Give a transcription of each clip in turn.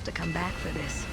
to come back for this.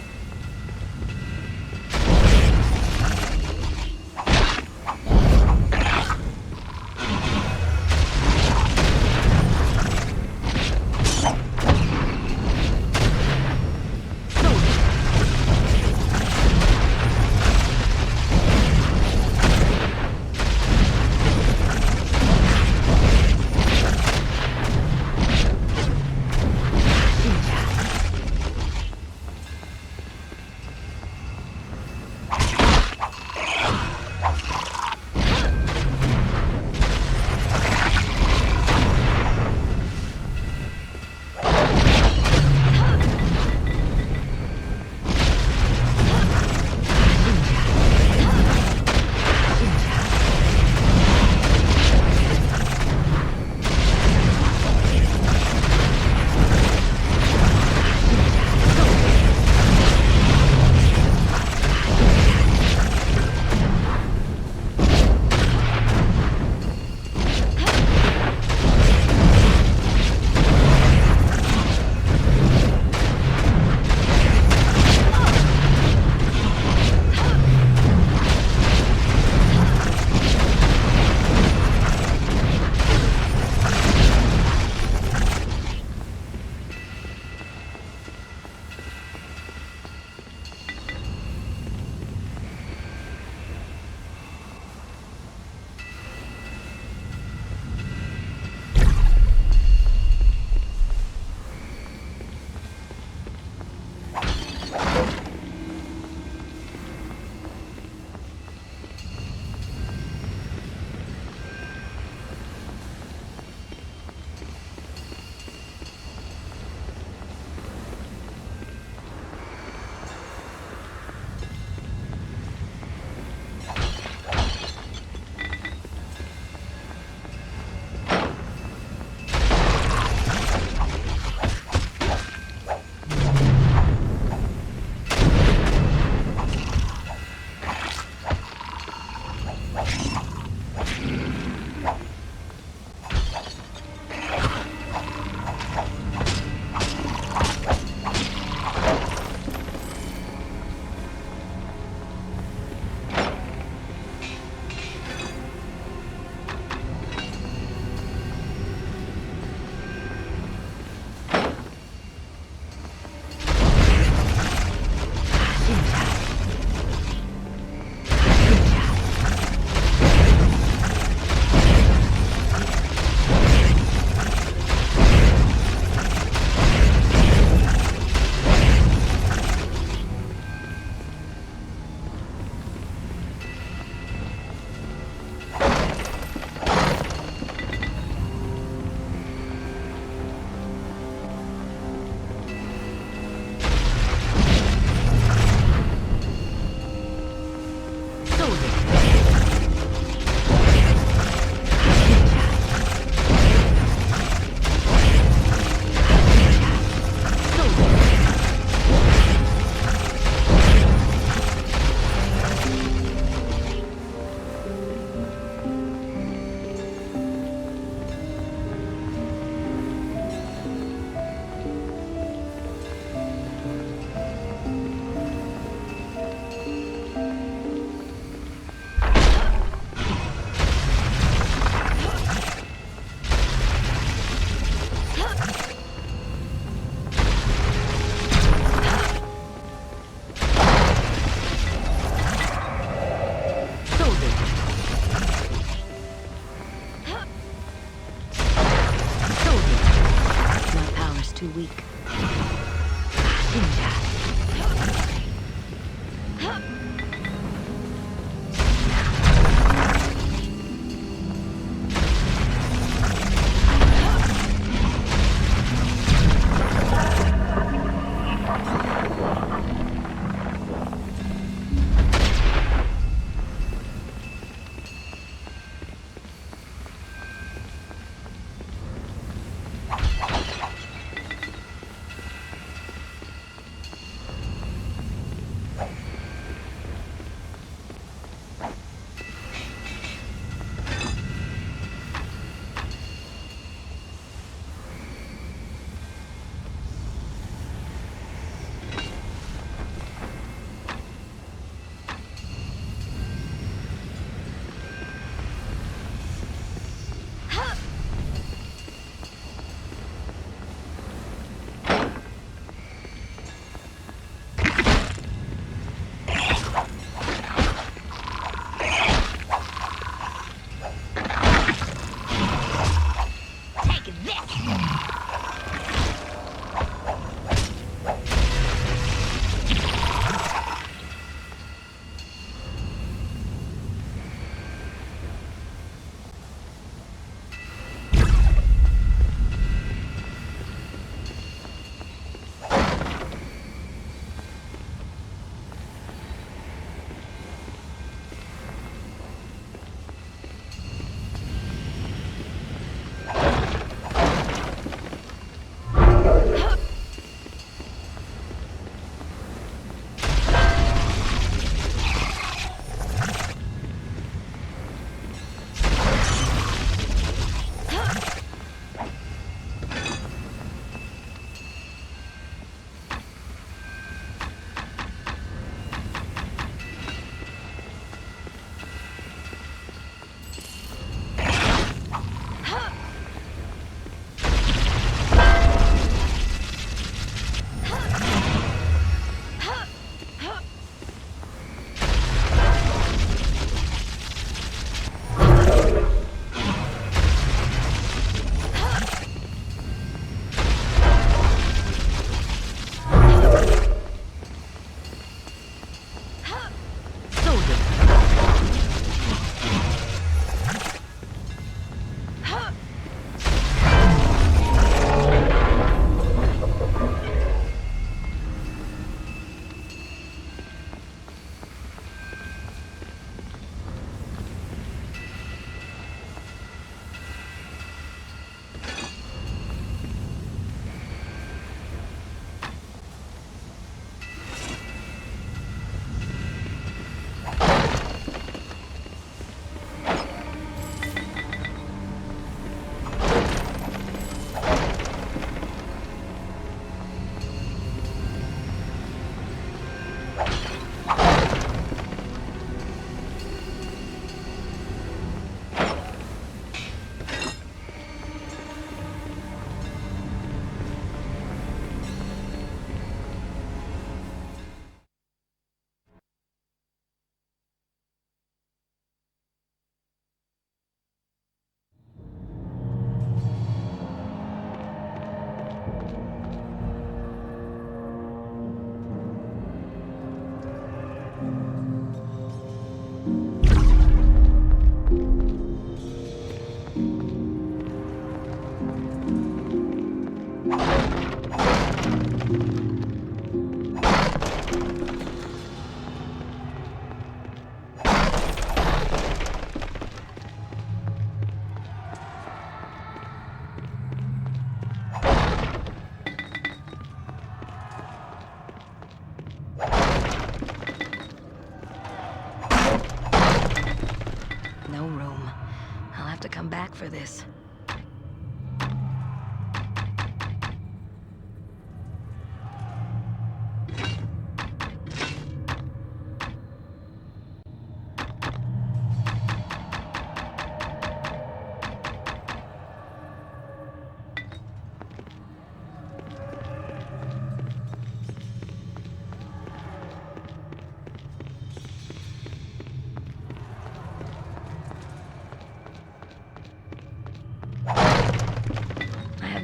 come back for this.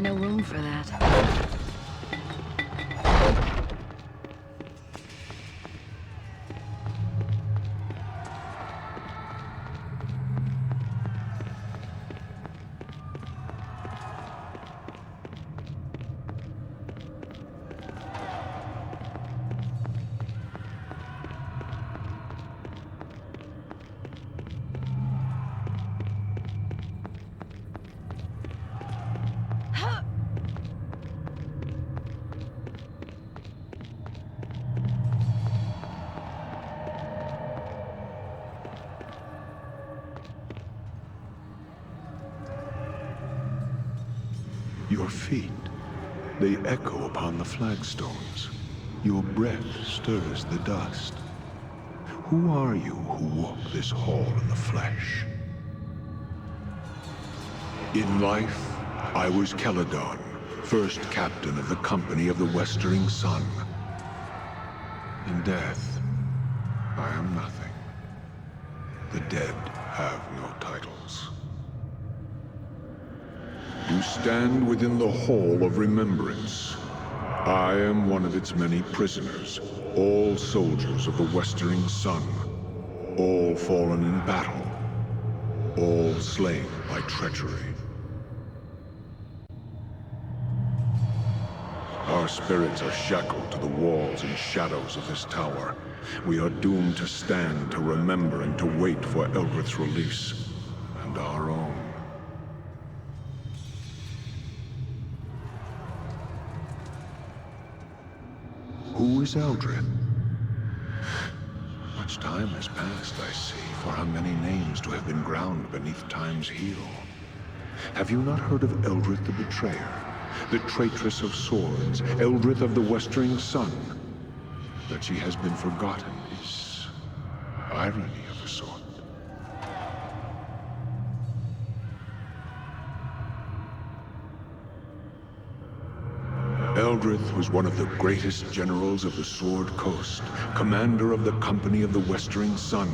No room for that. Your feet, they echo upon the flagstones. Your breath stirs the dust. Who are you who walk this hall in the flesh? In life, I was Celadon, first captain of the Company of the Westering Sun. In death, I am nothing. The dead have no titles. You stand within the Hall of Remembrance. I am one of its many prisoners, all soldiers of the Westering Sun, all fallen in battle, all slain by treachery. Our spirits are shackled to the walls and shadows of this tower. We are doomed to stand, to remember, and to wait for Eldrith's release, and our own. Who is Eldrith? Much time has passed, I see, for how many names to have been ground beneath time's heel. Have you not heard of Eldrith the Betrayer, the traitress of swords, Eldrith of the Westering Sun? That she has been forgotten is irony of a sort. Eldrith was one of the greatest generals of the Sword Coast, commander of the Company of the Westering Sun,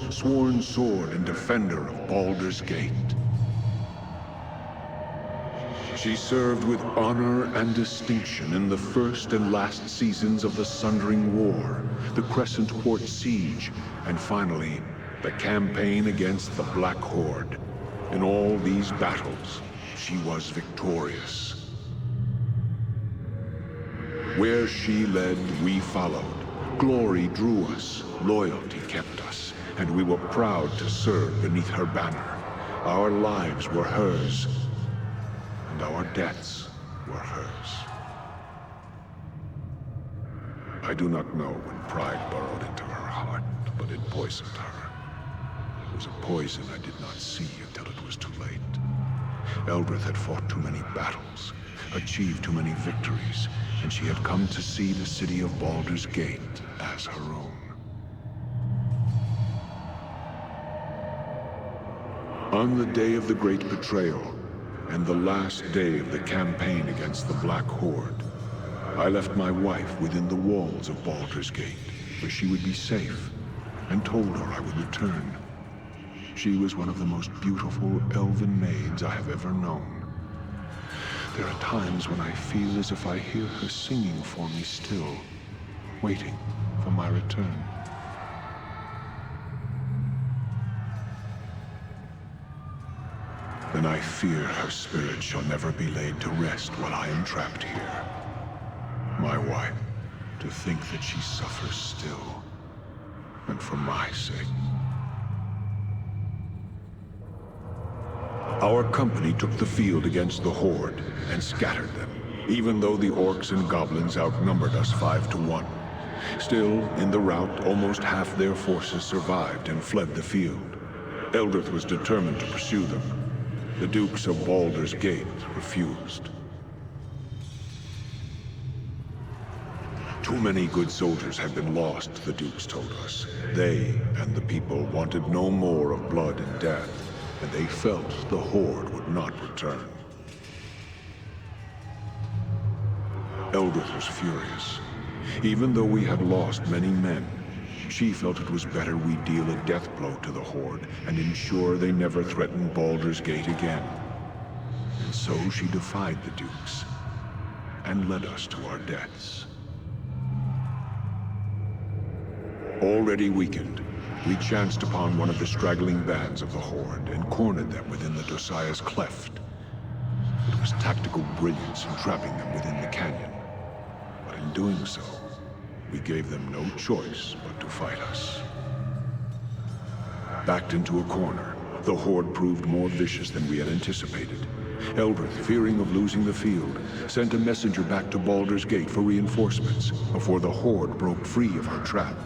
sworn sword and defender of Baldur's Gate. She served with honor and distinction in the first and last seasons of the Sundering War, the Crescent Port Siege, and finally, the campaign against the Black Horde. In all these battles, she was victorious. Where she led, we followed. Glory drew us, loyalty kept us, and we were proud to serve beneath her banner. Our lives were hers, and our deaths were hers. I do not know when pride burrowed into her heart, but it poisoned her. It was a poison I did not see until it was too late. Eldrith had fought too many battles, achieved too many victories, and she had come to see the city of Baldur's Gate as her own. On the day of the Great Betrayal, and the last day of the campaign against the Black Horde, I left my wife within the walls of Baldur's Gate, where she would be safe, and told her I would return. She was one of the most beautiful elven maids I have ever known. There are times when I feel as if I hear her singing for me still, waiting for my return. Then I fear her spirit shall never be laid to rest while I am trapped here. My wife, to think that she suffers still, and for my sake. Our company took the field against the Horde and scattered them, even though the orcs and goblins outnumbered us 5-1. Still, in the rout, almost half their forces survived and fled the field. Eldrith was determined to pursue them, The Dukes of Baldur's Gate refused. Too many good soldiers had been lost, the Dukes told us. They and the people wanted no more of blood and death, and they felt the Horde would not return. Eldrith was furious. Even though we had lost many men, she felt it was better we deal a death blow to the Horde and ensure they never threatened Baldur's Gate again. And so she defied the Dukes and led us to our deaths. Already weakened, we chanced upon one of the straggling bands of the Horde and cornered them within the Dosiah's cleft. It was tactical brilliance in trapping them within the canyon. But in doing so, we gave them no choice but to fight us. Backed into a corner, the Horde proved more vicious than we had anticipated. Eldrith, fearing of losing the field, sent a messenger back to Baldur's Gate for reinforcements before the Horde broke free of her trap.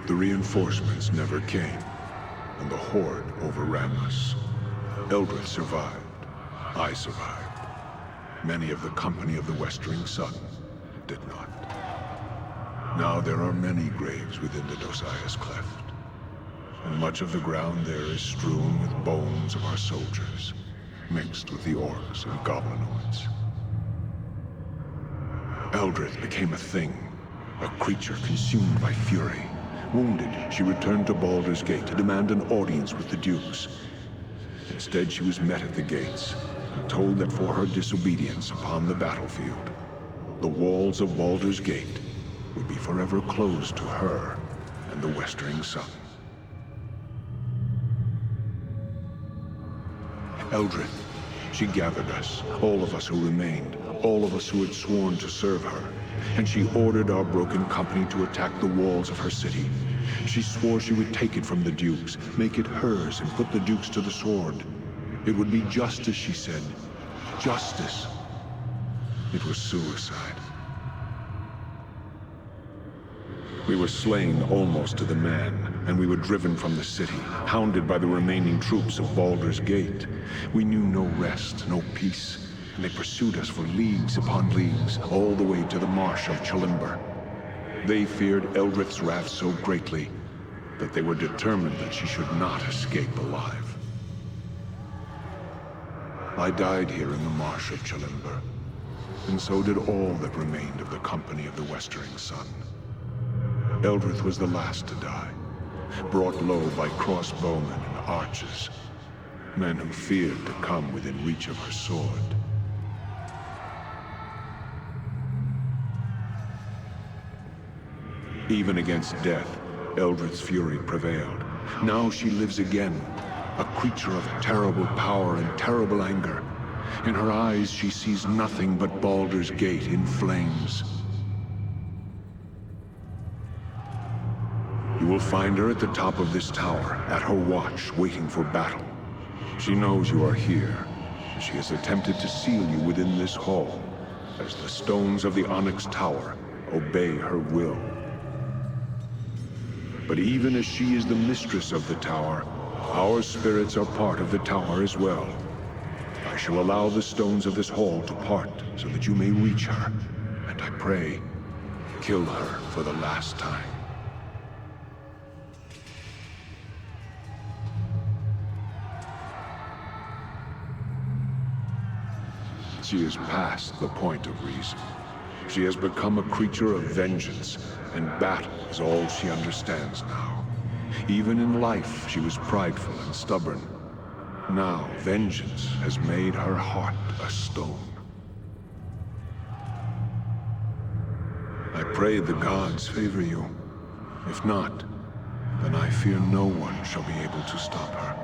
The reinforcements never came, and the Horde overran us. Eldrith survived. I survived. Many of the company of the Westering Sun did not. Now there are many graves within the Dosiah's cleft, and much of the ground there is strewn with bones of our soldiers, mixed with the orcs and goblinoids. Eldrith became a thing, a creature consumed by fury. Wounded, she returned to Baldur's Gate to demand an audience with the Dukes. Instead, she was met at the gates and told that for her disobedience upon the battlefield, the walls of Baldur's Gate would be forever closed to her and the Westering Sun. Eldrith, she gathered us, all of us who remained, all of us who had sworn to serve her, and she ordered our broken company to attack the walls of her city. She swore she would take it from the Dukes, make it hers, and put the Dukes to the sword. It would be justice, she said. Justice. It was suicide. We were slain almost to the man, and we were driven from the city, hounded by the remaining troops of Baldur's Gate. We knew no rest, no peace, and they pursued us for leagues upon leagues, all the way to the marsh of Chalimber. They feared Eldrith's wrath so greatly that they were determined that she should not escape alive. I died here in the marsh of Chalimber, and so did all that remained of the company of the Westering Sun. Eldrith was the last to die, brought low by crossbowmen and archers, men who feared to come within reach of her sword. Even against death, Eldrith's fury prevailed. Now she lives again, a creature of terrible power and terrible anger. In her eyes, she sees nothing but Baldur's Gate in flames. You will find her at the top of this tower, at her watch, waiting for battle. She knows you are here, and she has attempted to seal you within this hall, as the stones of the Onyx Tower obey her will. But even as she is the mistress of the tower, our spirits are part of the tower as well. I shall allow the stones of this hall to part so that you may reach her, and I pray, kill her for the last time. She is past the point of reason. She has become a creature of vengeance, and battle is all she understands now. Even in life, she was prideful and stubborn. Now, vengeance has made her heart a stone. I pray the gods favor you. If not, then I fear no one shall be able to stop her.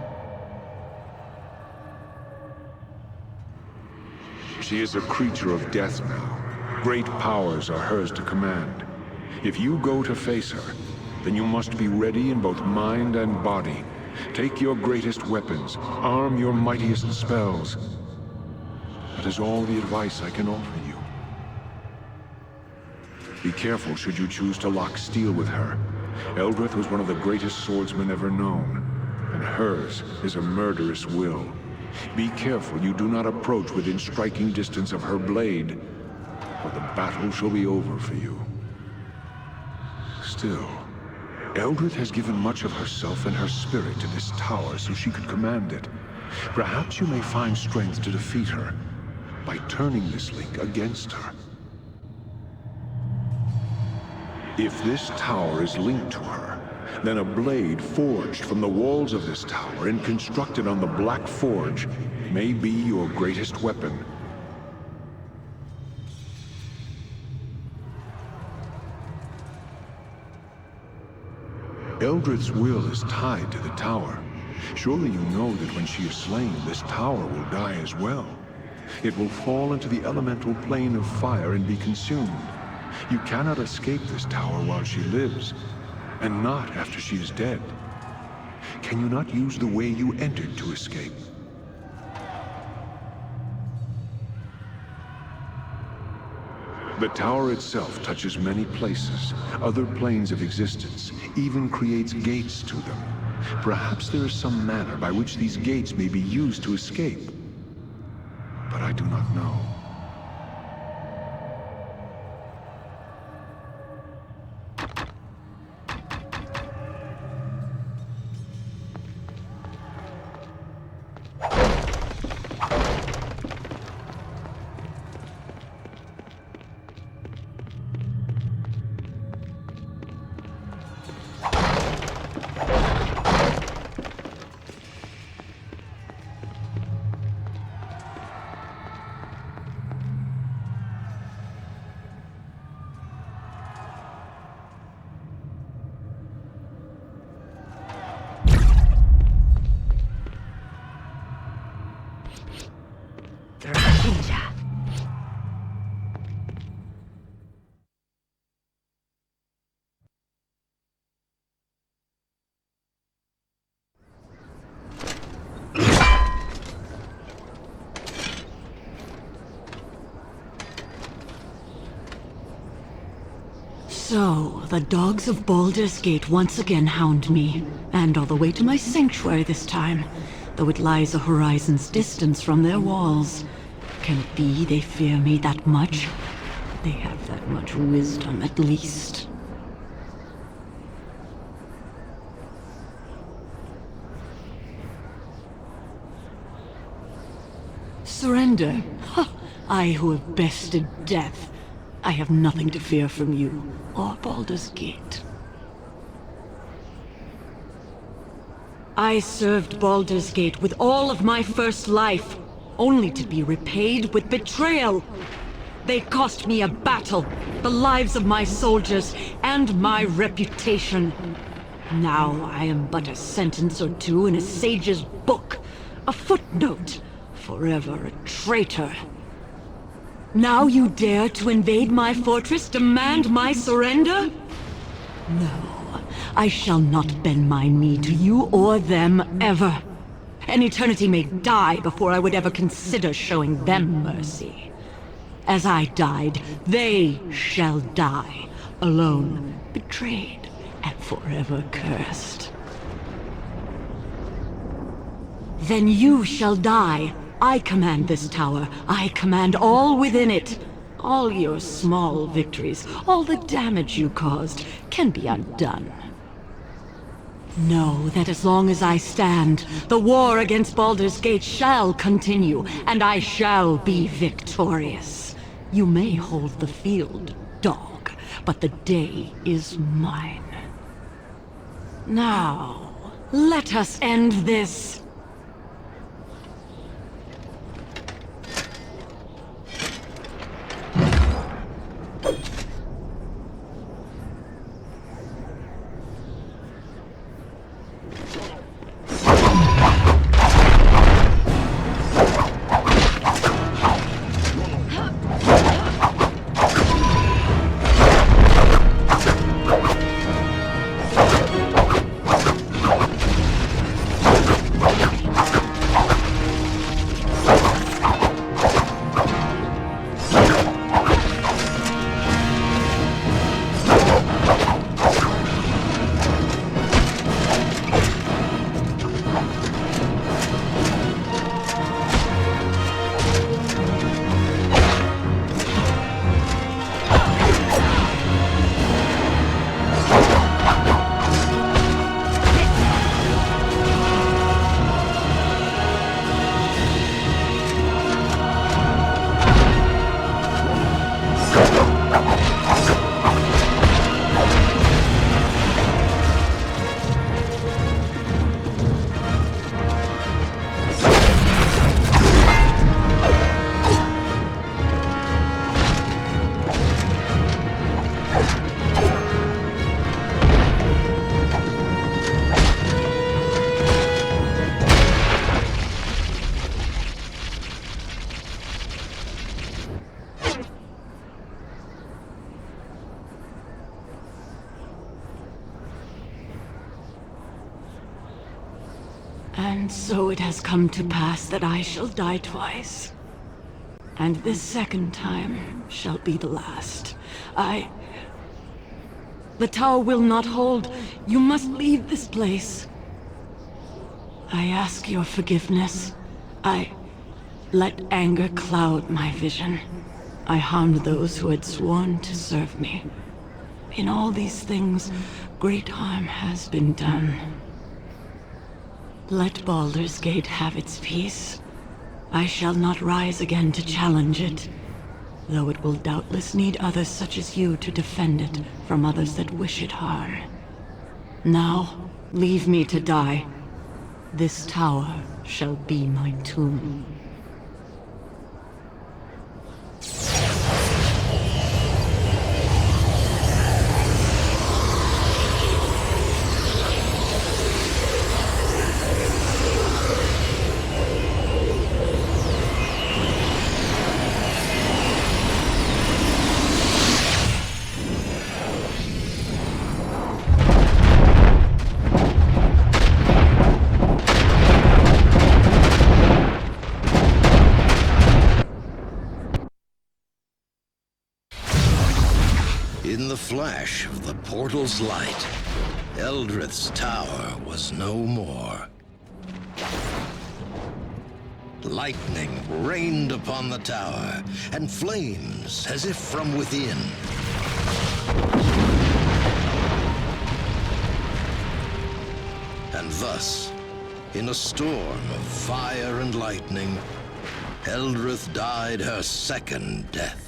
She is a creature of death now. Great powers are hers to command. If you go to face her, then you must be ready in both mind and body. Take your greatest weapons, arm your mightiest spells. That is all the advice I can offer you. Be careful should you choose to lock steel with her. Eldrith was one of the greatest swordsmen ever known, and hers is a murderous will. Be careful you do not approach within striking distance of her blade, or the battle shall be over for you. Still, Eldrith has given much of herself and her spirit to this tower so she could command it. Perhaps you may find strength to defeat her by turning this link against her. If this tower is linked to her, then a blade forged from the walls of this tower and constructed on the Black Forge may be your greatest weapon. Eldrith's will is tied to the tower. Surely you know that when she is slain, this tower will die as well. It will fall into the elemental plane of fire and be consumed. You cannot escape this tower while she lives, and not after she is dead. Can you not use the way you entered to escape? The tower itself touches many places, other planes of existence, even creates gates to them. Perhaps there is some manner by which these gates may be used to escape. But I do not know. So, the dogs of Baldur's Gate once again hound me, and all the way to my sanctuary this time, though it lies a horizon's distance from their walls. Can it be they fear me that much? They have that much wisdom, at least. Surrender? Ha! I who have bested death. I have nothing to fear from you, or Baldur's Gate. I served Baldur's Gate with all of my first life, only to be repaid with betrayal. They cost me a battle, the lives of my soldiers, and my reputation. Now I am but a sentence or two in a sage's book, a footnote, forever a traitor. Now you dare to invade my fortress, demand my surrender? No, I shall not bend my knee to you or them ever. An eternity may die before I would ever consider showing them mercy. As I died, they shall die, alone, betrayed, and forever cursed. Then you shall die. I command this tower. I command all within it. All your small victories, all the damage you caused, can be undone. Know that as long as I stand, the war against Baldur's Gate shall continue, and I shall be victorious. You may hold the field, dog, but the day is mine. Now, let us end this. And so it has come to pass that I shall die twice. And this second time shall be the last. The tower will not hold. You must leave this place. I ask your forgiveness. I let anger cloud my vision. I harmed those who had sworn to serve me. In all these things, great harm has been done. Let Baldur's Gate have its peace. I shall not rise again to challenge it, though it will doubtless need others such as you to defend it from others that wish it harm. Now, leave me to die. This tower shall be my tomb. In the flash of the portal's light, Eldrith's tower was no more. Lightning rained upon the tower, and flames as if from within. And thus, in a storm of fire and lightning, Eldrith died her second death.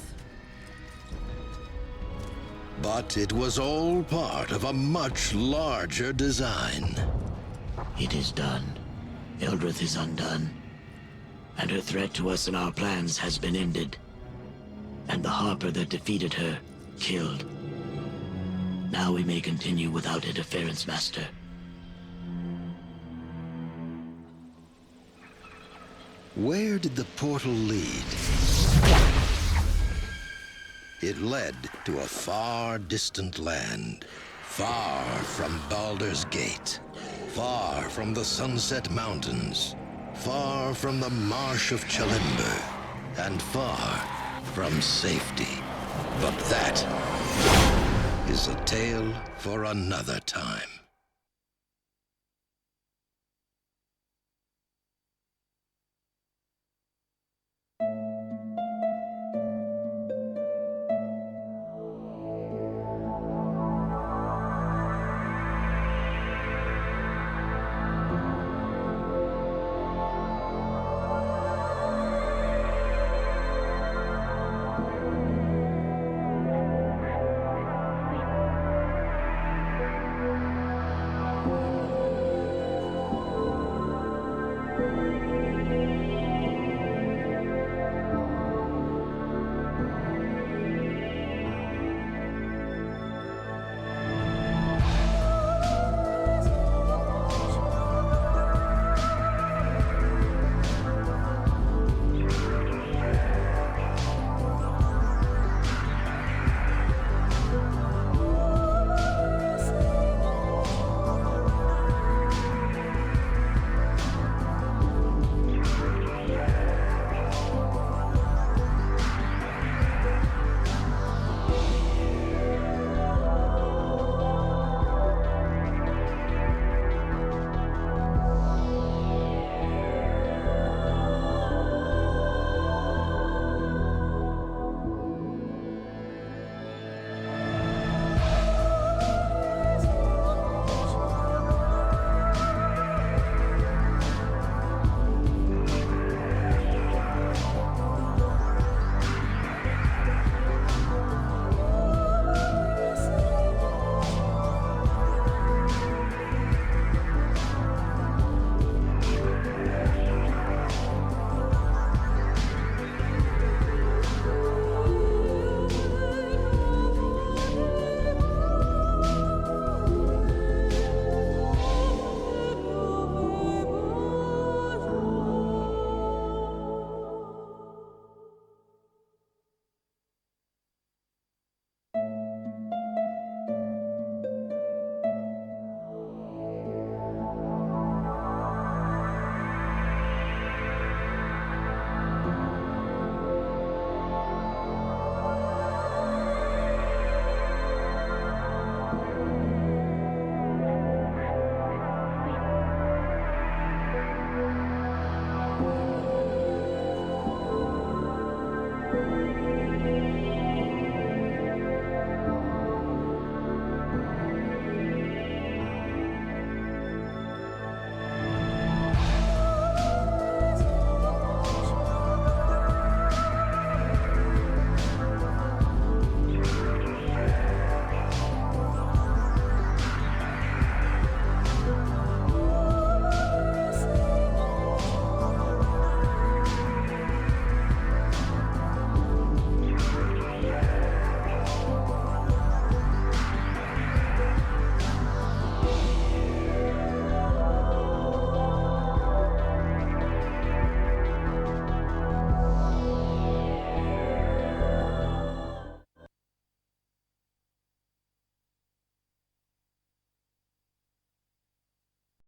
But it was all part of a much larger design. It is done. Eldrith is undone. And her threat to us and our plans has been ended. And the Harper that defeated her, killed. Now we may continue without interference, Master. Where did the portal lead? It led to a far distant land, far from Baldur's Gate, far from the Sunset Mountains, far from the Marsh of Chalimber, and far from safety. But that is a tale for another time.